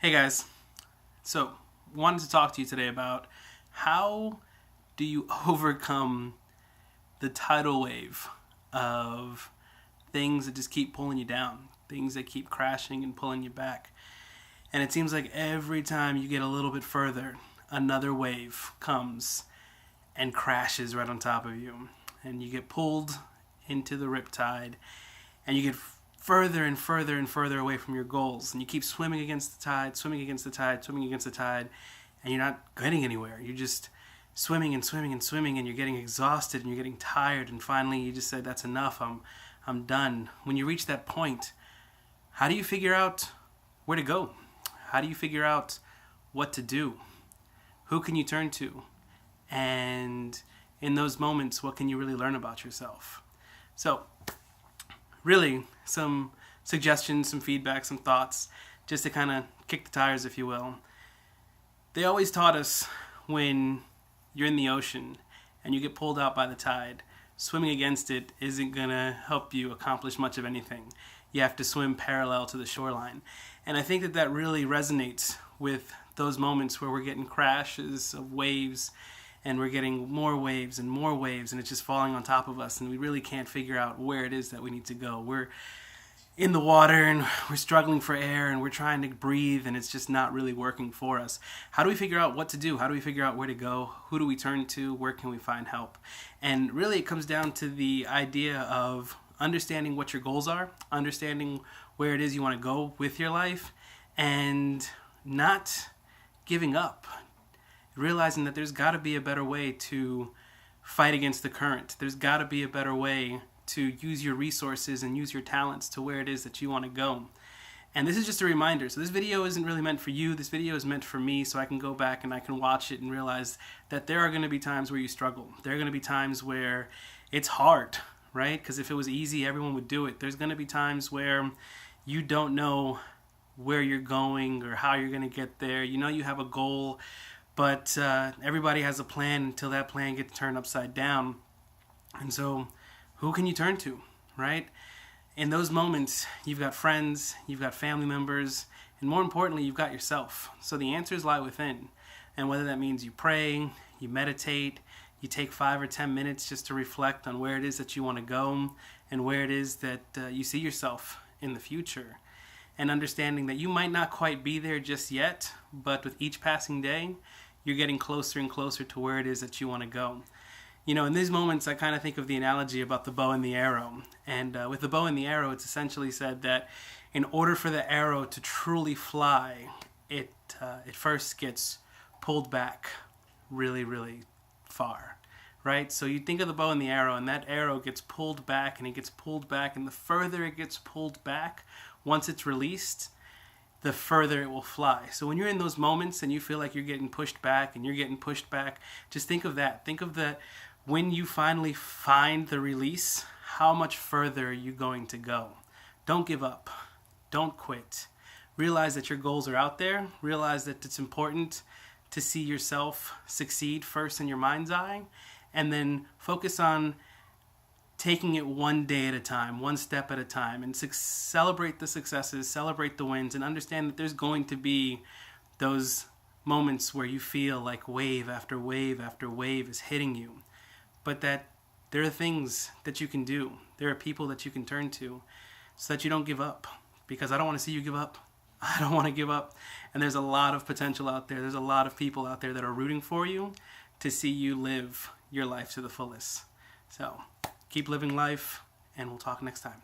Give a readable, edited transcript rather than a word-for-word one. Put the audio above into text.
Hey guys, so wanted to talk to you today about how do you overcome the tidal wave of things that just keep pulling you down, things that keep crashing and pulling you back. And it seems like every time you get a little bit further, another wave comes and crashes right on top of you. And you get pulled into the riptide and you get further and further and further away from your goals, and you keep swimming against the tide, swimming against the tide, swimming against the tide, and you're not getting anywhere. You're just swimming and swimming and swimming, and you're getting exhausted and you're getting tired, and finally you just say, that's enough, I'm done. When you reach that point, how do you figure out where to go? How do you figure out what to do? Who can you turn to? And in those moments, what can you really learn about yourself? So really, some suggestions, some feedback, some thoughts, just to kind of kick the tires, if you will. They always taught us when you're in the ocean and you get pulled out by the tide, swimming against it isn't going to help you accomplish much of anything. You have to swim parallel to the shoreline. And I think that really resonates with those moments where we're getting crashes of waves, and we're getting more waves and more waves, and it's just falling on top of us, and we really can't figure out where it is that we need to go. We're in the water and we're struggling for air and we're trying to breathe, and it's just not really working for us. How do we figure out what to do? How do we figure out where to go? Who do we turn to? Where can we find help? And really it comes down to the idea of understanding what your goals are, understanding where it is you want to go with your life, and not giving up. Realizing that there's got to be a better way to fight against the current. There's got to be a better way to use your resources and use your talents to where it is that you want to go. And this is just a reminder. So this video isn't really meant for you. This video is meant for me, so I can go back and I can watch it and realize that there are going to be times where you struggle. There are going to be times where it's hard, right? Because if it was easy, everyone would do it. There's going to be times where you don't know where you're going or how you're going to get there. You know you have a goal, but everybody has a plan until that plan gets turned upside down. And so who can you turn to, right? In those moments, you've got friends, you've got family members, and more importantly, you've got yourself. So the answers lie within. And whether that means you pray, you meditate, you take 5 or 10 minutes just to reflect on where it is that you want to go and where it is that you see yourself in the future. And understanding that you might not quite be there just yet, but with each passing day, you're getting closer and closer to where it is that you want to go. You know, in these moments, I kind of think of the analogy about the bow and the arrow. And with the bow and the arrow, it's essentially said that in order for the arrow to truly fly, it first gets pulled back really, really far, right? So you think of the bow and the arrow, and that arrow gets pulled back, and it gets pulled back, and the further it gets pulled back, once it's released, the further it will fly. So when you're in those moments and you feel like you're getting pushed back and you're getting pushed back, just think of that. Think of that when you finally find the release, how much further are you going to go? Don't give up. Don't quit. Realize that your goals are out there. Realize that it's important to see yourself succeed first in your mind's eye, and then focus on taking it one day at a time, one step at a time, and celebrate the successes, celebrate the wins, and understand that there's going to be those moments where you feel like wave after wave after wave is hitting you, but that there are things that you can do. There are people that you can turn to so that you don't give up, because I don't want to see you give up. I don't want to give up. And there's a lot of potential out there. There's a lot of people out there that are rooting for you to see you live your life to the fullest. So keep living life, and we'll talk next time.